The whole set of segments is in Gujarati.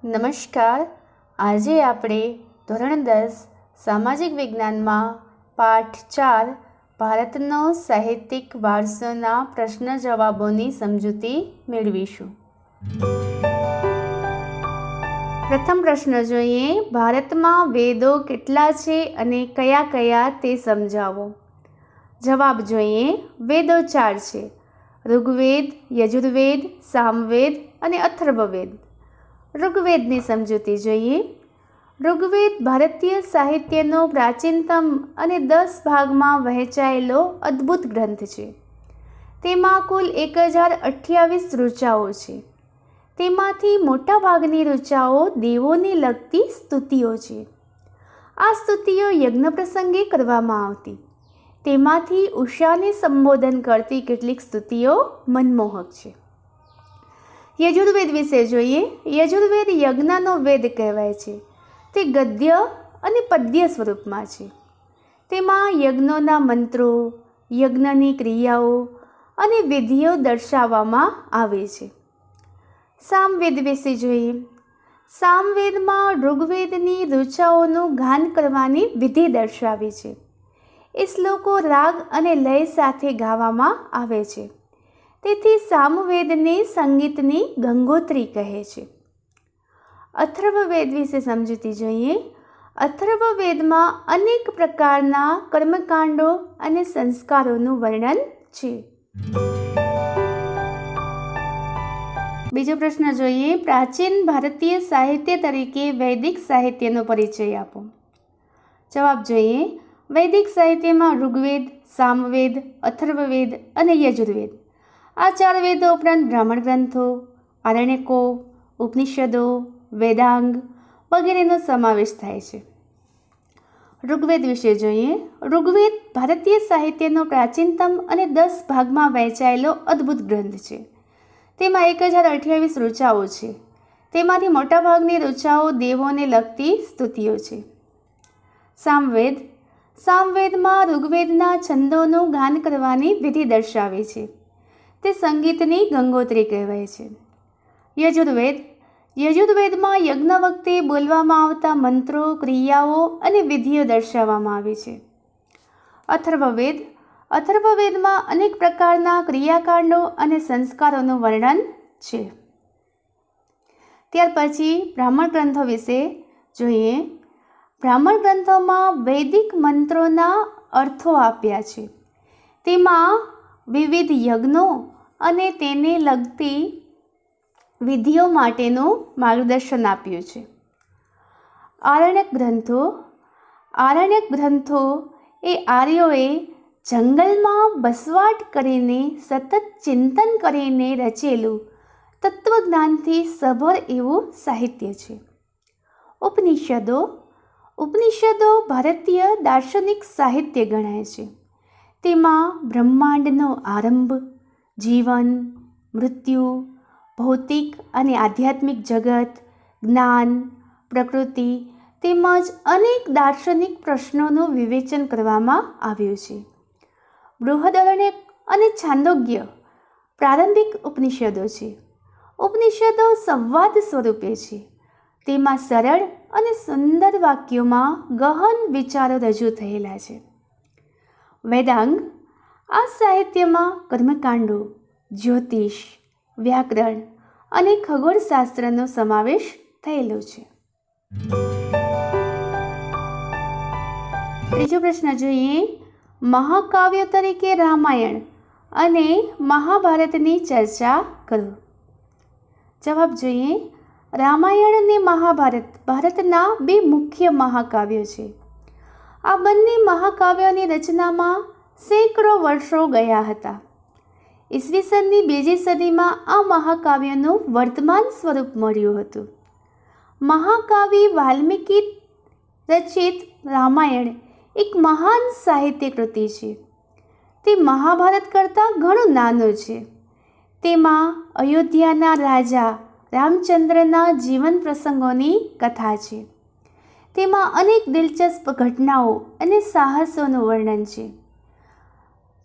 નમસ્કાર. આજે આપણે ધોરણ 10 સામાજિક વિજ્ઞાનમાં પાઠ 4 ભારતનો સાહિત્યિક વારસોના પ્રશ્ન જવાબોની સમજૂતી મેળવીશું. પ્રથમ પ્રશ્ન જોઈએ. ભારતમાં વેદો કેટલા છે અને કયા કયા તે સમજાવો. જવાબ જોઈએ. વેદો 4 છે. ઋગ્વેદ, યજુર્વેદ, સામવેદ અને અથર્વવેદ. ઋગ્વેદની સમજૂતી જોઈએ. ઋગ્વેદ ભારતીય સાહિત્યનો પ્રાચીનતમ અને 10 ભાગમાં વહેંચાયેલો અદ્ભુત ગ્રંથ છે. તેમાં કુલ 1028 ઋચાઓ છે. તેમાંથી મોટાભાગની ઋચાઓ દેવોને લગતી સ્તુતિઓ છે. આ સ્તુતિઓ યજ્ઞ પ્રસંગે કરવામાં આવતી. તેમાંથી ઉષાને સંબોધન કરતી કેટલીક સ્તુતિઓ મનમોહક છે. યજુર્વેદ વિશે જોઈએ. યજુર્વેદ યજ્ઞનો વેદ કહેવાય છે. તે ગદ્ય અને પદ્ય સ્વરૂપમાં છે. તેમાં યજ્ઞોના મંત્રો, યજ્ઞની ક્રિયાઓ અને વિધિઓ દર્શાવવામાં આવે છે. સામવેદ વિશે જોઈએ. સામવેદમાં ઋગ્વેદની ઋચાઓનું ગાન કરવાની વિધિ દર્શાવી છે. એ શ્લોકો રાગ અને લય સાથે ગાવામાં આવે છે. તેથી સામવેદને સંગીતની ગંગોત્રી કહે છે. અથર્વવેદ વિશે સમજૂતી જોઈએ. અથર્વવેદમાં અનેક પ્રકારના કર્મકાંડો અને સંસ્કારોનું વર્ણન છે. બીજો પ્રશ્ન જોઈએ. પ્રાચીન ભારતીય સાહિત્ય તરીકે વૈદિક સાહિત્યનો પરિચય આપો. જવાબ જોઈએ. વૈદિક સાહિત્યમાં ઋગ્વેદ, સામવેદ, અથર્વવેદ અને યજુર્વેદ આ 4 વેદો ઉપરાંત બ્રાહ્મણ ગ્રંથો, આરણ્યકો, ઉપનિષદો, વેદાંગ વગેરેનો સમાવેશ થાય છે. ઋગ્વેદ વિશે જોઈએ. ઋગ્વેદ ભારતીય સાહિત્યનો પ્રાચીનતમ અને 10 ભાગમાં વહેંચાયેલો અદ્ભુત ગ્રંથ છે. તેમાં 1028 ઋચાઓ છે. તેમાંથી મોટાભાગની ઋચાઓ દેવોને લગતી સ્તુતિઓ છે. સામવેદ. સામવેદમાં ઋગ્વેદના છંદોનું ગાન કરવાની વિધિ દર્શાવે છે. તે સંગીતની ગંગોત્રી કહેવાય છે. યજુર્વેદ. યજુર્વેદમાં યજ્ઞ વખતે બોલવામાં આવતા મંત્રો, ક્રિયાઓ અને વિધિઓ દર્શાવવામાં આવે છે. અથર્વવેદ. અથર્વવેદમાં અનેક પ્રકારના ક્રિયાકાંડો અને સંસ્કારોનું વર્ણન છે. ત્યાર પછી બ્રાહ્મણ ગ્રંથો વિશે જોઈએ. બ્રાહ્મણ ગ્રંથોમાં વૈદિક મંત્રોના અર્થો આપ્યા છે. તેમાં વિવિધ યજ્ઞો અને તેને લગતી વિધિઓ માટેનું માર્ગદર્શન આપ્યું છે. આરણ્યક ગ્રંથો. આરણ્યક ગ્રંથો એ આર્યોએ જંગલમાં વસવાટ કરીને સતત ચિંતન કરીને રચેલું તત્વજ્ઞાનથી સભર એવું સાહિત્ય છે. ઉપનિષદો. ઉપનિષદો ભારતીય દાર્શનિક સાહિત્ય ગણાય છે. તેમાં બ્રહ્માંડનો આરંભ, જીવન, મૃત્યુ, ભૌતિક અને આધ્યાત્મિક જગત, જ્ઞાન, પ્રકૃતિ તેમજ અનેક દાર્શનિક પ્રશ્નોનું વિવેચન કરવામાં આવ્યું છે. બૃહદારણ્યક અને છાંદોગ્ય પ્રારંભિક ઉપનિષદો છે. ઉપનિષદો સંવાદ સ્વરૂપે છે. તેમાં સરળ અને સુંદર વાક્યોમાં ગહન વિચારો રજૂ થયેલા છે. વેદાંગ. આ સાહિત્યમાં કર્મકાંડો, જ્યોતિષ, વ્યાકરણ અને ખગોળશાસ્ત્રનો સમાવેશ થયેલો છે. ત્રીજો પ્રશ્ન જોઈએ. મહાકાવ્યો તરીકે રામાયણ અને મહાભારતની ચર્ચા કરો. જવાબ જોઈએ. રામાયણ અને મહાભારત ભારતના 2 મુખ્ય મહાકાવ્યો છે. આ બંને મહાકાવ્યોની રચનામાં સેંકડો વર્ષો ગયા હતા. ઈસવીસનની 2જી સદીમાં આ મહાકાવ્યનું વર્તમાન સ્વરૂપ મળ્યું હતું. મહાકાવ્ય વાલ્મીકી રચિત રામાયણ એક મહાન સાહિત્ય કૃતિ છે. તે મહાભારત કરતાં ઘણું નાનું છે. તેમાં અયોધ્યાના રાજા રામચંદ્રના જીવન પ્રસંગોની કથા છે. તેમાં અનેક દિલચસ્પ ઘટનાઓ અને સાહસોનું વર્ણન છે.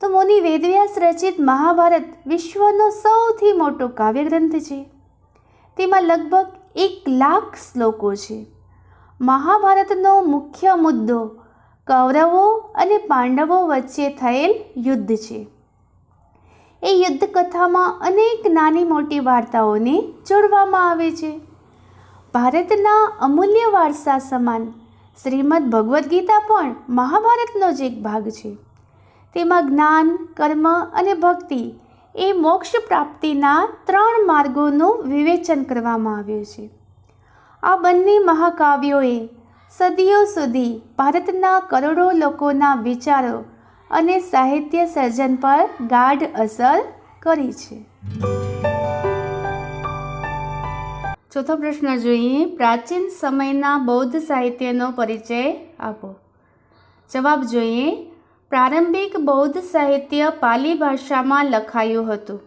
તો મુનિ વેદવ્યાસ રચિત મહાભારત વિશ્વનો સૌથી મોટો કાવ્યગ્રંથ છે. તેમાં લગભગ 1,00,000 શ્લોકો છે. મહાભારતનો મુખ્ય મુદ્દો કૌરવો અને પાંડવો વચ્ચે થયેલ યુદ્ધ છે. એ યુદ્ધ કથામાં અનેક નાની મોટી વાર્તાઓને જોડવામાં આવે છે. ભારતના અમૂલ્ય વારસા સમાન શ્રીમદ્ ભગવદ્ ગીતા પણ મહાભારતનો જ એક ભાગ છે. તેમાં જ્ઞાન, કર્મ અને ભક્તિ એ મોક્ષ પ્રાપ્તિના 3 માર્ગોનું વિવેચન કરવામાં આવ્યું છે. આ બંને મહાકાવ્યોએ સદીઓ સુધી ભારતના કરોડો લોકોના વિચારો અને સાહિત્ય સર્જન પર ગાઢ અસર કરી છે. ચોથો પ્રશ્ન જોઈએ. પ્રાચીન સમયના બૌદ્ધ સાહિત્યનો પરિચય આપો. જવાબ જોઈએ. પ્રારંભિક બૌદ્ધ સાહિત્ય પાલી ભાષામાં લખાયું હતું.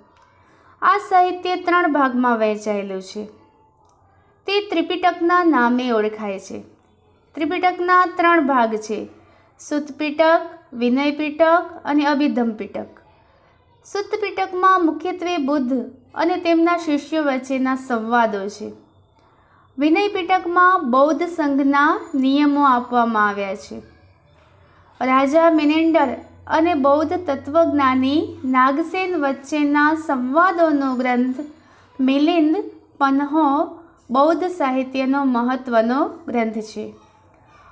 આ સાહિત્ય 3 ભાગમાં વહેંચાયેલું છે. તે ત્રિપિટકના નામે ઓળખાય છે. ત્રિપિટકના 3 ભાગ છે: સુત્ત પિટક, વિનય પિટક અને અભિધમ પિટક. સુત્ત પિટકમાં મુખ્યત્વે બુદ્ધ અને તેમના શિષ્યો વચ્ચેના સંવાદો છે. વિનય પિટકમાં બૌદ્ધ સંઘના નિયમો આપવામાં આવ્યા છે. રાજા મિનેન્ડર અને બૌદ્ધ તત્વજ્ઞાની નાગસેન વચ્ચેના સંવાદોનો ગ્રંથ મિલિંદ પન્હો બૌદ્ધ સાહિત્યનો મહત્વનો ગ્રંથ છે.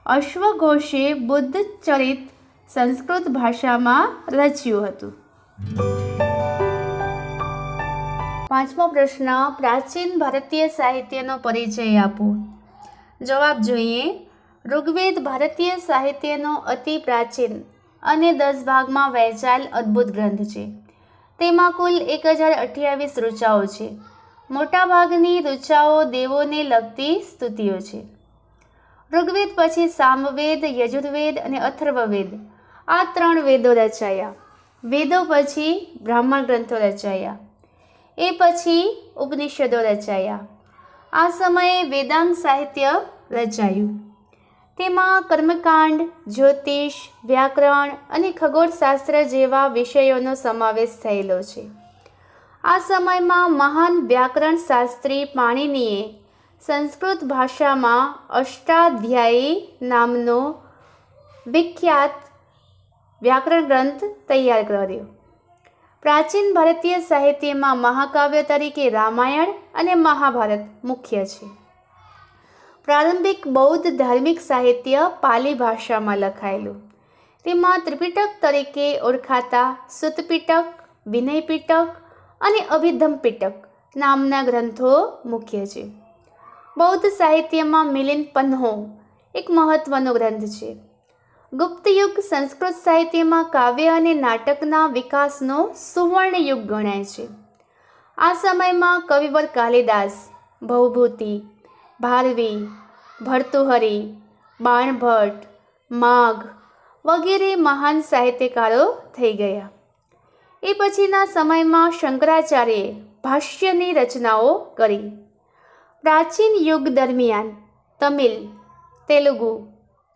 અશ્વઘોષે બુદ્ધ ચરિત સંસ્કૃત ભાષામાં રચ્યું હતું. 5મો પ્રશ્ન. પ્રાચીન ભારતીય સાહિત્યનો પરિચય આપો. જવાબ જોઈએ. ઋગ્વેદ ભારતીય સાહિત્યનો અતિ પ્રાચીન અને 10 ભાગમાં વહેંચાયેલ અદ્ભુત ગ્રંથ છે. તેમાં કુલ 1028 ઋચાઓ છે. મોટાભાગની ઋચાઓ દેવોને લગતી સ્તુતિઓ છે. ઋગ્વેદ પછી સામવેદ, યજુર્વેદ અને અથર્વવેદ આ 3 વેદો રચાયા. વેદો પછી બ્રાહ્મણ ગ્રંથો રચાયા. એ પછી ઉપનિષદો રચાયા. આ સમયે વેદાંગ સાહિત્ય રચાયું. તેમાં કર્મકાંડ, જ્યોતિષ, વ્યાકરણ અને ખગોળશાસ્ત્ર જેવા વિષયોનો સમાવેશ થયેલો છે. આ સમયમાં મહાન વ્યાકરણ શાસ્ત્રી પાણિનીએ સંસ્કૃત ભાષામાં અષ્ટાધ્યાયી નામનો વિખ્યાત વ્યાકરણ ગ્રંથ તૈયાર કર્યો. પ્રાચીન ભારતીય સાહિત્યમાં મહાકાવ્ય તરીકે રામાયણ અને મહાભારત મુખ્ય છે. પ્રારંભિક બૌદ્ધ ધાર્મિક સાહિત્ય પાલી ભાષામાં લખાયેલું. તેમાં ત્રિપિટક તરીકે ઓળખાતા સુત્ત પિટક, વિનય પિટક અને અભિધમ પિટક નામના ગ્રંથો મુખ્ય છે. બૌદ્ધ સાહિત્યમાં મિલિંદ પન્હો એક મહત્વનો ગ્રંથ છે. ગુપ્ત યુગ સંસ્કૃત સાહિત્યમાં કાવ્ય અને નાટકના વિકાસનો સુવર્ણ યુગ ગણાય છે. આ સમયમાં કવિવર કાલિદાસ, ભવભૂતિ, ભારવી, ભર્તુહરી, બાણભટ્ટ, માઘ વગેરે મહાન સાહિત્યકારો થઈ ગયા. એ પછીના સમયમાં શંકરાચાર્યે ભાષ્યની રચનાઓ કરી. પ્રાચીન યુગ દરમિયાન તમિલ, તેલુગુ,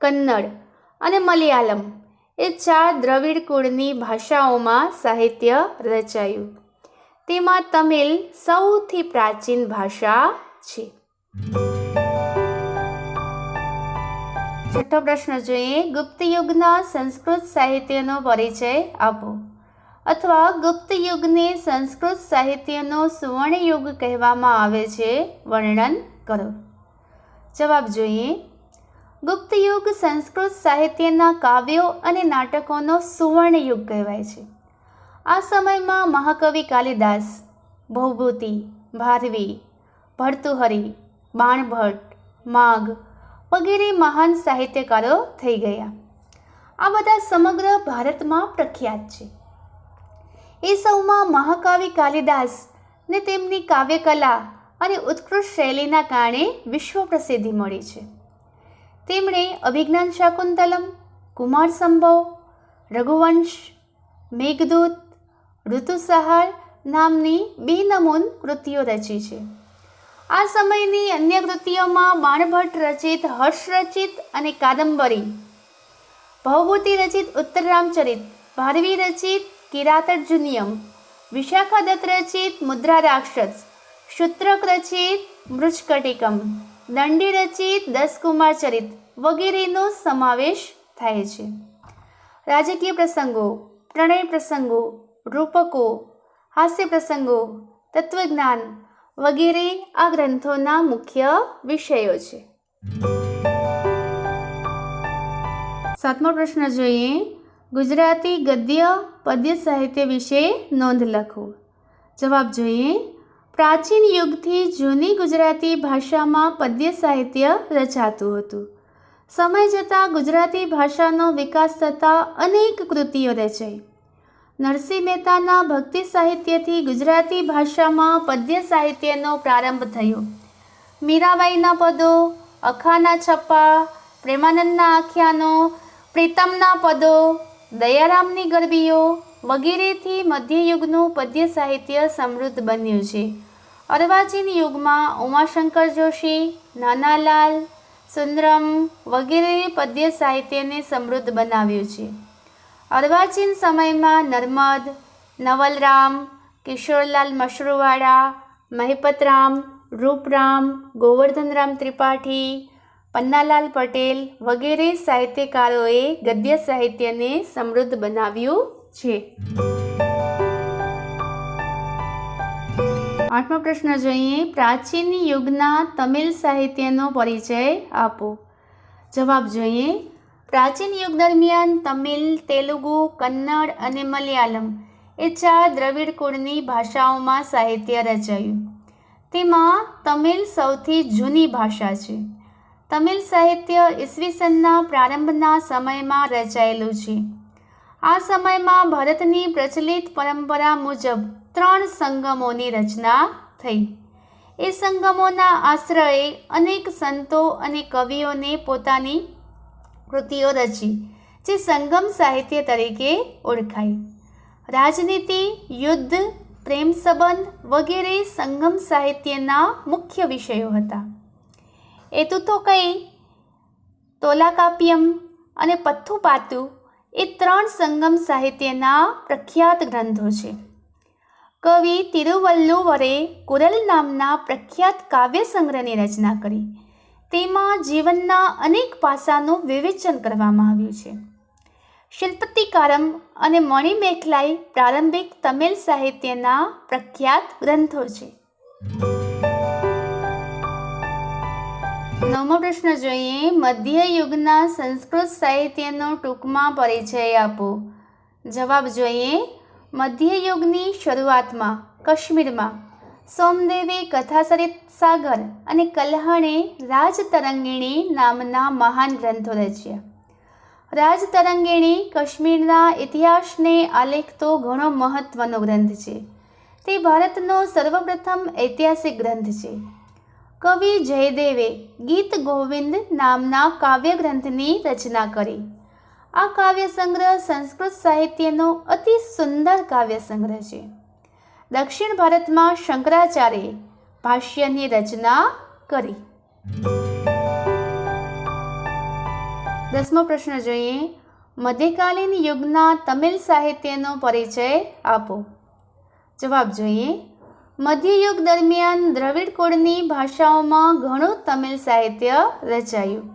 કન્નડ અને મલયાલમ એ 4 દ્રવિડ કુળની ભાષાઓમાં સાહિત્ય રચાયું. તેમાં તમિલ સૌથી પ્રાચીન ભાષા છે. 6થો પ્રશ્ન જોઈએ. ગુપ્ત યુગના સંસ્કૃત સાહિત્યનો પરિચય આપો. અથવા ગુપ્ત યુગને સંસ્કૃત સાહિત્યનો સુવર્ણ યુગ કહેવામાં આવે છે. વર્ણન કરો. જવાબ જોઈએ. ગુપ્ત યુગ સંસ્કૃત સાહિત્યના કાવ્યો અને નાટકોનો સુવર્ણ યુગ કહેવાય છે. આ સમયમાં મહાકવિ કાલિદાસ, ભવભૂતિ, ભારવી, ભર્તુહરી, બાણભટ્ટ, માઘ વગેરે મહાન સાહિત્યકારો થઈ ગયા. આ બધા સમગ્ર ભારતમાં પ્રખ્યાત છે. એ સૌમાં મહાકવિ કાલિદાસને તેમની કાવ્યકલા અને ઉત્કૃષ્ટ શૈલીના કારણે વિશ્વ પ્રસિદ્ધિ મળી છે. તેમણે અભિજ્ઞાન શાકુંતલમ, કુમાર સંભવ, રઘુવંશ, મેઘદૂત, ઋતુસંહાર નામની બેનમૂન કૃતિઓ રચી છે. આ સમયની અન્ય કૃતિઓમાં બાણભટ્ટ રચિત હર્ષ રચિત અને કાદંબરી, ભવભૂતિ રચિત ઉત્તરરામચરિત, ભારવી રચિત કિરાતાર્જુનીયમ, વિશાખા દત્ત રચિત મુદ્રા રાક્ષસ, શુત્રક રચિત મૃચ્છકટિકમ, દંડી રચિત, 10 કુમાર ચરિત વગેરેનો સમાવેશ થાય છે. રાજકીય પ્રસંગો, પ્રણય પ્રસંગો, રૂપકો, હાસ્ય પ્રસંગો, તત્વજ્ઞાન વગેરે આ ગ્રંથોના મુખ્ય વિષયો છે. 7મો પ્રશ્ન જોઈએ. ગુજરાતી ગદ્ય પદ્ય સાહિત્ય વિશે નોંધ લખો. જવાબ જોઈએ. પ્રાચીન યુગથી જૂની ગુજરાતી ભાષામાં પદ્ય સાહિત્ય રચાતું હતું. સમય જતાં ગુજરાતી ભાષાનો વિકાસ થતાં અનેક કૃતિઓ રચાઈ. નરસિંહ મહેતાના ભક્તિ સાહિત્યથી ગુજરાતી ભાષામાં પદ્ય સાહિત્યનો પ્રારંભ થયો. મીરાબાઈના પદો, અખાના છપ્પા, પ્રેમાનંદના આખ્યાનો, પ્રીતમના પદો, દયારામની ગરબીઓ વગેરેથી મધ્યયુગનું પદ્ય સાહિત્ય સમૃદ્ધ બન્યું છે. અર્વાચીન યુગમાં ઉમાશંકર જોશી, નાનાલાલ, સુંદરમ વગેરે પદ્ય સાહિત્યને સમૃદ્ધ બનાવ્યું છે. અર્વાચીન સમયમાં નર્મદ, નવલરામ, કિશોરલાલ મશરૂવાડા, મહિપતરામ, રૂપરામ, ગોવર્ધનરામ ત્રિપાઠી, પન્નાલાલ પટેલ વગેરે સાહિત્યકારોએ ગદ્ય સાહિત્યને સમૃદ્ધ બનાવ્યું છે. 8મો પ્રશ્ન જોઈએ. પ્રાચીન યુગના તમિલ સાહિત્યનો પરિચય આપો. જવાબ જોઈએ. પ્રાચીન યુગ દરમિયાન તમિલ, તેલુગુ, કન્નડ અને મલયાલમ એ 4 દ્રવિડ કુળની ભાષાઓમાં સાહિત્ય રચાયું. તેમાં તમિલ સૌથી જૂની ભાષા છે. તમિલ સાહિત્ય ઈસવીસનના પ્રારંભના સમયમાં રચાયેલું છે. આ સમયમાં ભારતની પ્રચલિત પરંપરા મુજબ 3 સંગમોની રચના થઈ. એ સંગમોના આશ્રયે અનેક સંતો અને કવિઓને પોતાની કૃતિઓ રચી, જે સંગમ સાહિત્ય તરીકે ઓળખાઈ. રાજનીતિ, યુદ્ધ, પ્રેમ સંબંધ વગેરે સંગમ સાહિત્યના મુખ્ય વિષયો હતા. એતુતો કઈ, તોલાકાપ્યમ અને પથ્થુપાતુ એ 3 સંગમ સાહિત્યના પ્રખ્યાત ગ્રંથો છે. કવિ તિરુવલ્લુવરે કુરલ નામના પ્રખ્યાત કાવ્ય સંગ્રહની રચના કરી. તેમાં જીવનના અનેક પાસાનું વિવેચન કરવામાં આવ્યું છે. શિલ્પતિકારમ અને મણિમેખલાઈ પ્રારંભિક તમિલ સાહિત્યના પ્રખ્યાત ગ્રંથો છે. 9મો પ્રશ્ન જોઈએ. મધ્યયુગના સંસ્કૃત સાહિત્યનો ટૂંકમાં પરિચય આપો. જવાબ જોઈએ. મધ્યયુગની શરૂઆતમાં કાશ્મીરમાં સોમદેવે કથાસરિત સાગર અને કલ્હણે રાજતરંગિણી નામના મહાન ગ્રંથો રચ્યા. રાજતરંગિણી કાશ્મીરના ઇતિહાસને આલેખતો ઘણો મહત્વનો ગ્રંથ છે. તે ભારતનો સર્વપ્રથમ ઐતિહાસિક ગ્રંથ છે. કવિ જયદેવે ગીત ગોવિંદ નામના કાવ્ય ગ્રંથની રચના કરી. આ કાવ્ય સંગ્રહ સંસ્કૃત સાહિત્યનો અતિ સુંદર કાવ્ય સંગ્રહ છે. દક્ષિણ ભારતમાં શંકરાચાર્યે ભાષ્યની રચના કરી. 10મો પ્રશ્ન જોઈએ. મધ્યકાલીન યુગના તમિલ સાહિત્યનો પરિચય આપો. જવાબ જોઈએ. મધ્યયુગ દરમિયાન દ્રવિડ કુળની ભાષાઓમાં ઘણું તમિલ સાહિત્ય રચાયું.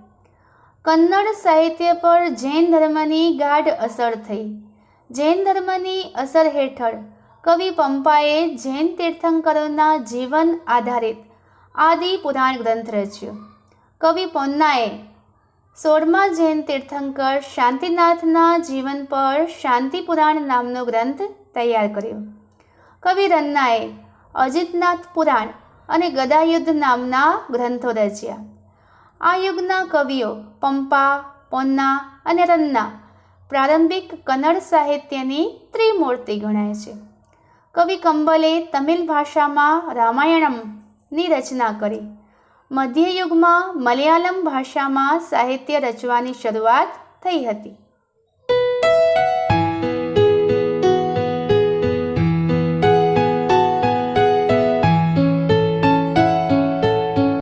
કન્નડ સાહિત્ય પર જૈન ધર્મની ગાઢ અસર થઈ. જૈન ધર્મની અસર હેઠળ કવિ પંપાએ જૈન તીર્થંકરોના જીવન આધારિત આદિ પુરાણ ગ્રંથ રચ્યો. કવિ પોન્નાએ 16મા જૈન તીર્થંકર શાંતિનાથના જીવન પર શાંતિ પુરાણ નામનો ગ્રંથ તૈયાર કર્યો. કવિ રન્નાએ અજિતનાથ પુરાણ અને ગદાયુદ્ધ નામના ગ્રંથો રચ્યા. આ યુગના કવિઓ પંપા, પોન્ના અને રન્ના પ્રારંભિક કન્નડ સાહિત્યની ત્રિમૂર્તિ ગણાય છે. કવિ કંબલે તમિલ ભાષામાં રામાયણમની રચના કરી. મધ્યયુગમાં મલયાલમ ભાષામાં સાહિત્ય રચવાની શરૂઆત થઈ હતી.